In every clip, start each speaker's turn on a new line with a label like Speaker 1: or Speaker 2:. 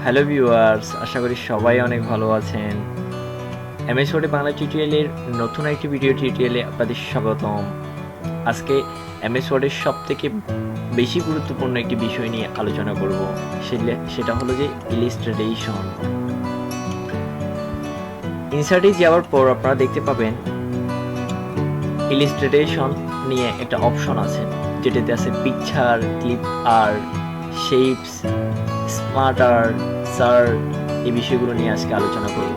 Speaker 1: Hello viewers, আশা করি সবাই অনেক ভালো আছেন। এম.এস বাংলা টিউটোরিয়ালের নতুন একটি ভিডিও টিউটোরিয়ালে আপনাদের স্বাগতম। আজকে এম.এস ওয়ার্ডের সবথেকে বেশি গুরুত্বপূর্ণ একটি বিষয় নিয়ে আলোচনা করব। সেটা হলো যে ইলাস্ট্রেশন। ইনসার্টে যাওয়ার পর আপনারা দেখতে পাবেন ইলাস্ট্রেশন নিয়ে একটা অপশন আছে, যেটাতে আছে picture, clip art, shapes, smart art, shirt, এই বিষয়গুলো নিয়ে আজকে আলোচনা করব।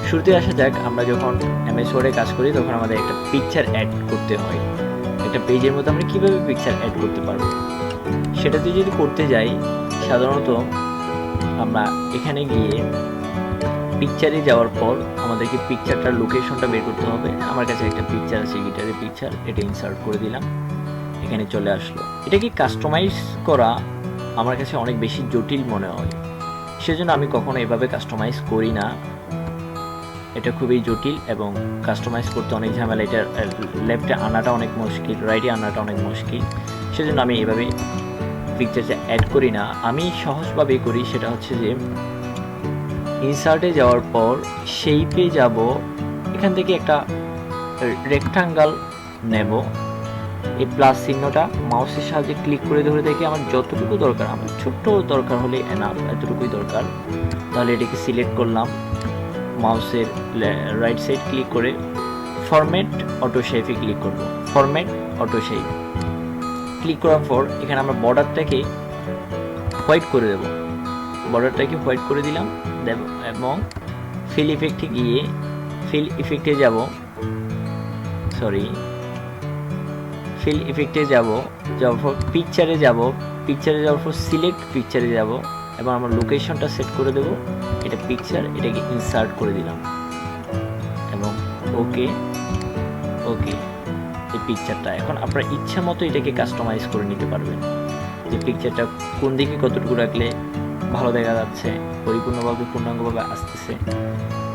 Speaker 1: শুরুতে আসা যাক, আমরা যখন এম.এস ওয়ার্ডে কাজ করি তখন আমাদের একটা পিকচার অ্যাড করতে হয়। একটা পেজের মধ্যে আমরা কীভাবে পিকচার অ্যাড করতে পারবো সেটাতে যদি করতে যাই, সাধারণত আমরা এখানে গিয়ে পিকচারে যাওয়ার পর আমাদেরকে পিকচারটার লোকেশনটা বের করতে হবে। আমার কাছে একটা পিকচার আছে, গিটারের পিকচার, এটা ইনসার্ট করে দিলাম, এখানে চলে আসলো। এটাকে কাস্টমাইজ করা আমার কাছে অনেক বেশি জটিল মনে হয়, সেজন্য আমি কখনো এভাবে কাস্টমাইজ করি না। এটা খুবই জটিল এবং কাস্টমাইজ করতে অনেক ঝামেলা। এটা লেফটে আনাটা অনেক মুশকিল, রাইটে আনাটা অনেক মুশকিল, সেজন্য আমি এভাবে পিকচারটা অ্যাড করি না। আমি সহজভাবেই করি, সেটা হচ্ছে যে ইনসার্টে যাওয়ার পর শেপে যাব, এখান থেকে একটা রেক্টাঙ্গল নেব, এই প্লাস চিহ্নটা মাউসের সাহায্যে ক্লিক করে ধরে দেখি আমার যতটুকু দরকার, আমার ছোট্ট দরকার হলে এনাফ, এতটুকুই দরকার। তাহলে এটাকে সিলেক্ট করলাম, মাউসের রাইট সাইড ক্লিক করে ফরম্যাট অটো শেপে ক্লিক করব। ফরম্যাট অটো শেপ ক্লিক করার পর এখানে আমরা বর্ডারটাকে হোয়াইট করে দেব। বর্ডারটাকে হোয়াইট করে দিলাম এবং ফিল ইফেক্টে গিয়ে ফিল ইফেক্টে যাব, যাওয়ার পর পিকচারে যাওয়ার পর সিলেক্ট পিকচারে যাব এবং আমরা লোকেশনটা সেট করে দেব। এটা পিকচার, এটাকে ইনসার্ট করে দিলাম এবং ওকে এই পিকচারটা এখন আপনার ইচ্ছা মতো এটাকে কাস্টমাইজ করে নিতে পারবেন, যে পিকচারটা কোন দিকে কতটুকু রাখলে ভালো দেখা যাচ্ছে, পরিপূর্ণভাবে পূর্ণাঙ্গভাবে আসতেছে,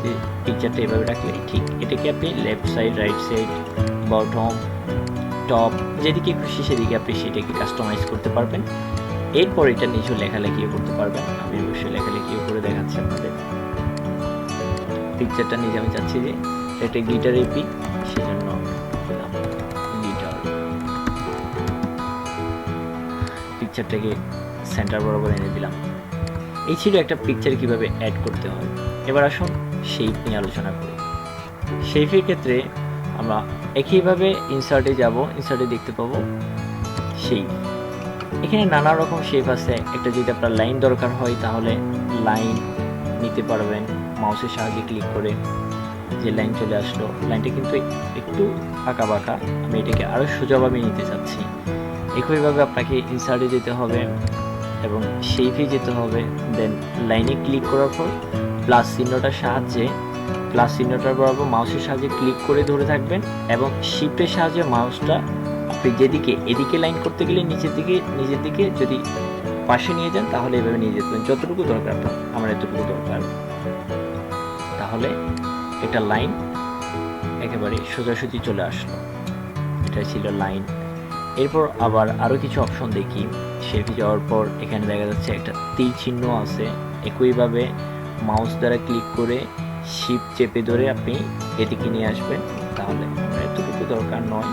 Speaker 1: যে পিকচারটা এভাবে রাখলে ঠিক। এটাকে আপনি left side, right side, bottom, top, যেদিকে খুশি সেদিকে আপনি সেটাকে কাস্টমাইজ করতে পারবেন। এরপর এটা নিচে লেখালেখিও করতে পারবেন। আমি অবশ্যই লেখালেখিও করে দেখাচ্ছি আপনাদের। পিকচারটা নিজে আমি চাচ্ছি যে একটা গিটারের পিক, সেজন্য গিটার পিকচারটাকে সেন্টার বরাবর এনে দিলাম। এই ছিল একটা পিকচার কিভাবে অ্যাড করতে হয়। এবার আসুন শেপ নিয়ে আলোচনা করি। শেপের ক্ষেত্রে আমরা একইভাবে ইনসার্টে যাব, ইনসার্টে দেখতে পাবো শেপ। এখানে নানা রকম শেপ আছে। একটা যদি আপনার লাইন দরকার হয় তাহলে লাইন নিতে পারবেন মাউসের সাহায্যে ক্লিক করে, যে লাইন চলে আসলো। লাইনটা কিন্তু একটু আঁকা বাঁকা, আমি এটাকে আরও সোজাভাবে নিতে চাচ্ছি। একইভাবে আপনাকে ইনসার্টে যেতে হবে এবং শেপে যেতে হবে, দেন লাইনে ক্লিক করার পর প্লাস চিহ্নটার সাহায্যে, প্লাস চিহ্নটার বরাবর মাউসের সাহায্যে ক্লিক করে ধরে থাকবেন এবং শিফটের সাহায্যে মাউসটা আপনি যেদিকে, এদিকে লাইন করতে গেলে নিজের দিকে যদি পাশে নিয়ে যান তাহলে এভাবে নিয়ে যেতে পারেন, যতটুকু দরকার আপনার। আমার এতটুকু দরকার, তাহলে একটা লাইন একেবারে সোজাসুজি চলে আসলো। এটা ছিল লাইন। এরপর আবার আরও কিছু অপশন দেখি। শেপে যাওয়ার পর এখানে দেখা যাচ্ছে একটা তীর চিহ্ন আছে। একইভাবে মাউস দ্বারা ক্লিক করে শিফট চেপে ধরে আপনি এদিকে নিয়ে আসবেন। তাহলে এতটুকু দরকার নয়,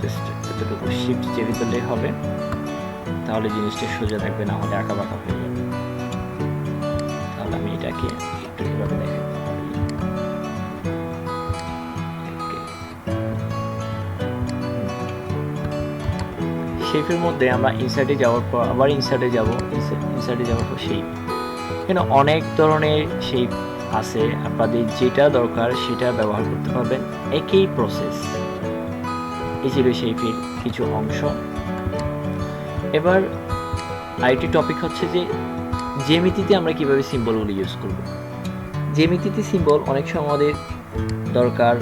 Speaker 1: জাস্ট এতটুকু শিফট চেপে ধরলে হবে, তাহলে জিনিসটা সোজা থাকবে, না হলে আঁকা বাঁকা হয়ে যাবে। তাহলে আমি এটাকে একটু এভাবে দেখাতে পারি। শেপের মধ্যে আমরা ইনসার্টে যাওয়ার পর আবার ইনসার্টে যাওয়ার পর শেপ। এখানে অনেক ধরনের শেপ আছে, আপনাদের যেটা দরকার সেটা ব্যবহার করতে পারবেন। একই প্রসেস। এই ছিল শেপের কিছু অংশ। এবার আরেকটি টপিক হচ্ছে যে জ্যামিতিতে আমরা কিভাবে সিম্বলগুলো ইউজ করব। জ্যামিতিতে সিম্বল অনেক সময় আমাদের দরকার।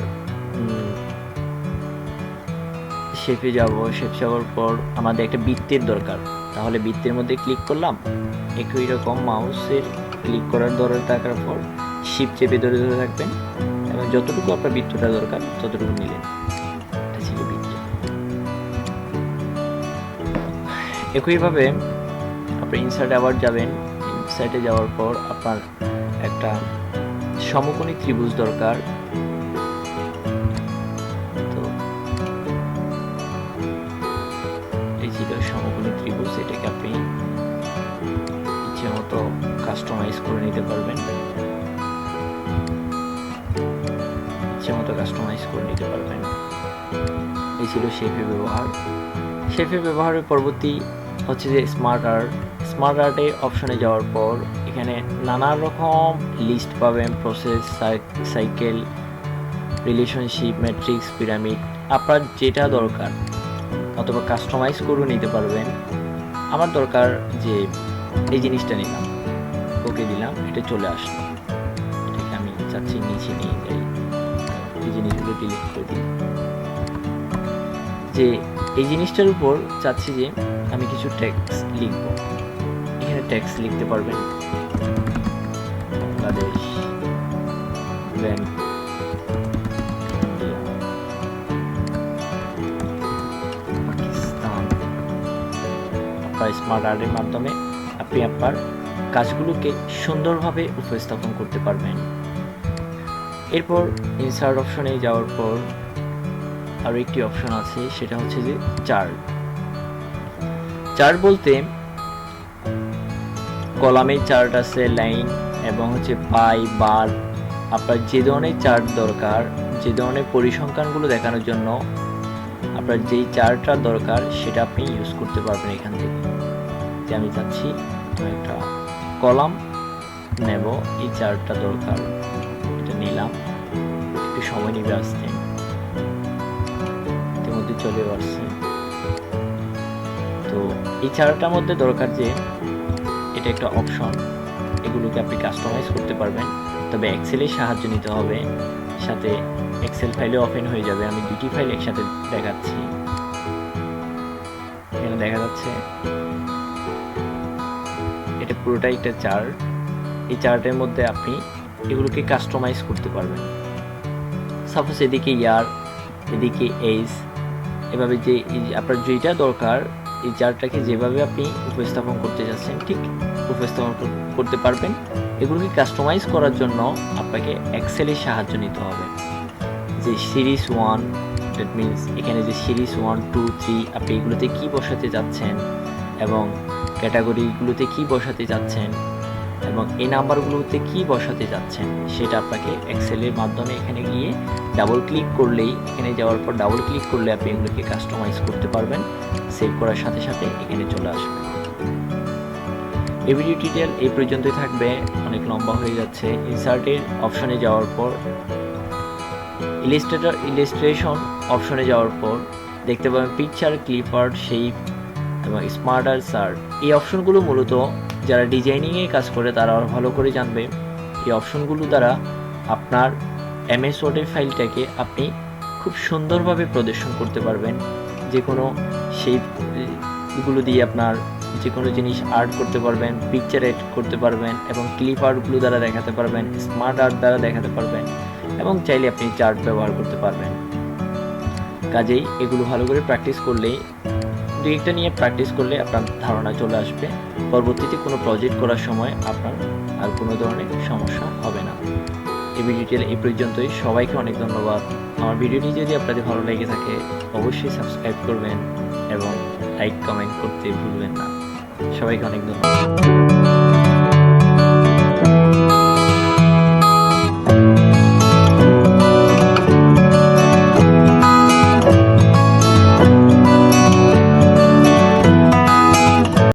Speaker 1: শেপে যাওয়ার পর আমাদের একটা বৃত্তের দরকার, তাহলে বৃত্তের মধ্যে ক্লিক করলাম। একই রকম মাউসের ক্লিক করার থাকার পর শিফট চেপে ধরে থাকবেন এবং যতটুকু আপনার বৃত্তটা দরকার ততটুকু নিলেন। এটা ছিল বৃত্ত। একইভাবে আপনি ইনসার্টে আবার যাবেন, সাইটে যাওয়ার পর আপনার একটা সমকোণী ত্রিভুজ দরকার। তো এই ছিল সমকোণী ত্রিভুজ, এটাকে আপনি ইচ্ছে মতো কাস্টমাইজ করে নিতে পারবেন, ইচ্ছে মতো কাস্টমাইজ করে নিতে পারবেন। এই ছিল শেপের ব্যবহার। শেপের ব্যবহারের পরবর্তী হচ্ছে যে স্মার্ট আর্ট। স্মার্ট আর্টে অপশনে যাওয়ার পর এখানে নানা রকম লিস্ট পাবেন, process, cycle, relationship, matrix, pyramid, আপনার যেটা দরকার অথবা কাস্টমাইজ করে নিতে পারবেন। আমার দরকার যে এই জিনিসটা নিলাম, ওকে দিলাম, এটা চলে আসলো, এটাকে আমি চাচ্ছি নিচে নিয়ে যাই, এই জিনিসগুলো ডিলিট করে দিই। যে এই জিনিসটার উপর চাচ্ছি যে আমি কিছু টেক্সট লিখব, এখানে টেক্সট লিখতে পারবেন, বাংলাদেশ ব্যাংক, পাকিস্তান। আপনার স্মার্ট আর্টের মাধ্যমে আপনি আপনার কাজগুলোকে সুন্দরভাবে উপস্থাপন করতে পারবেন। এরপর ইনসার্ট অপশনে যাওয়ার পর আরও একটি অপশন আছে, সেটা হচ্ছে যে চার্ট। চার্ট বলতে কলামে চার্ট আছে, লাইন এবং হচ্ছে পাই, বার, আপনার যে ধরনের চার্ট দরকার, যে ধরনের পরিসংখ্যানগুলো দেখানোর জন্য আপনার যেই চার্টটা দরকার সেটা আপনি ইউজ করতে পারবেন এখান থেকে। যে আমি চাচ্ছি একটা কলাম নেব, এই চার্টটা দরকার, এটা নিলাম, একটু সময় নিবে আসতে, মধ্যে চলে আসছে। তো এই চার্টটার মধ্যে দরকার যে এটা একটা অপশন, এগুলোকে আপনি কাস্টমাইজ করতে পারবেন, তবে এক্সেলের সাহায্য নিতে হবে, সাথে এক্সেল ফাইলে ওপেন হয়ে যাবে। আমি দুটি ফাইল একসাথে দেখাচ্ছি, এখানে দেখা যাচ্ছে এটা পুরোটাই একটা চার্ট। এই চার্টের মধ্যে আপনি এগুলোকে কাস্টমাইজ করতে পারবেন। সাপোজ এদিকে ইয়ার, এদিকে এইজ, এভাবে যে আপনার যেটা দরকার এই চার্টটাকে যেভাবে আপনি উপস্থাপন করতে যাচ্ছেন ঠিক উপস্থাপন করতে পারবেন। এগুলোকে কাস্টমাইজ করার জন্য আপনাকে এক্সেলের সাহায্য নিতে হবে। যে সিরিজ 1, দ্যাট মিনস এখানে যে সিরিজ 1, 2, 3 আপনি এগুলোতে কী বসাতে যাচ্ছেন এবং ক্যাটাগরিগুলোতে কী বসাতে যাচ্ছেন এবং এই নাম্বারগুলোতে কী বসাতে যাচ্ছেন সেটা আপনাকে এক্সেলের মাধ্যমে এখানে গিয়ে ডাবল ক্লিক করলেই, এখানে যাওয়ার পর ডাবল ক্লিক করলে আপনি এগুলোকে কাস্টমাইজ করতে পারবেন। সেভ করার সাথে সাথে এখানে চলে আসবে। এই ভিডিও টিউটোরিয়াল এই পর্যন্তই থাকবে, অনেক লম্বা হয়ে যাচ্ছে। ইনসার্টের অপশনে যাওয়ার পর ইলাস্ট্রেশন অপশনে যাওয়ার পর দেখতে পাবেন পিকচার, ক্লিপ আর্ট, শেপ এবং স্মার্ট আর্ট, সার্ট। এই অপশনগুলো মূলত যারা ডিজাইনিংয়ে কাজ করে তারা ভালো করে জানবে। এই অপশনগুলো দ্বারা আপনার এম.এস ওয়ার্ডের ফাইলটাকে আপনি খুব সুন্দরভাবে প্রদর্শন করতে পারবেন। যে কোনো শেপগুলো দিয়ে আপনার যে কোনো জিনিস আর্ট করতে পারবেন, পিকচার এড করতে পারবেন এবং ক্লিপ আর্টগুলো দ্বারা দেখাতে পারবেন, স্মার্ট আর্ট দ্বারা দেখাতে পারবেন এবং চাইলে আপনি চার্ট ব্যবহার করতে পারবেন। কাজেই এগুলো ভালো করে প্র্যাকটিস করলেই, দু একটা নিয়ে প্র্যাকটিস করলে আপনার ধারণা চলে আসবে। পরবর্তীতে কোনো প্রজেক্ট করার সময় আপনার আর কোনো ধরনের সমস্যা হবে না। এই ভিডিওটি এই পর্যন্তই। সবাইকে অনেক ধন্যবাদ। আমার ভিডিওটি যদি আপনাদের ভালো লেগে থাকে অবশ্যই সাবস্ক্রাইব করবেন এবং লাইক কমেন্ট করতে ভুলবেন না। সবাইকে অনেক ধন্যবাদ।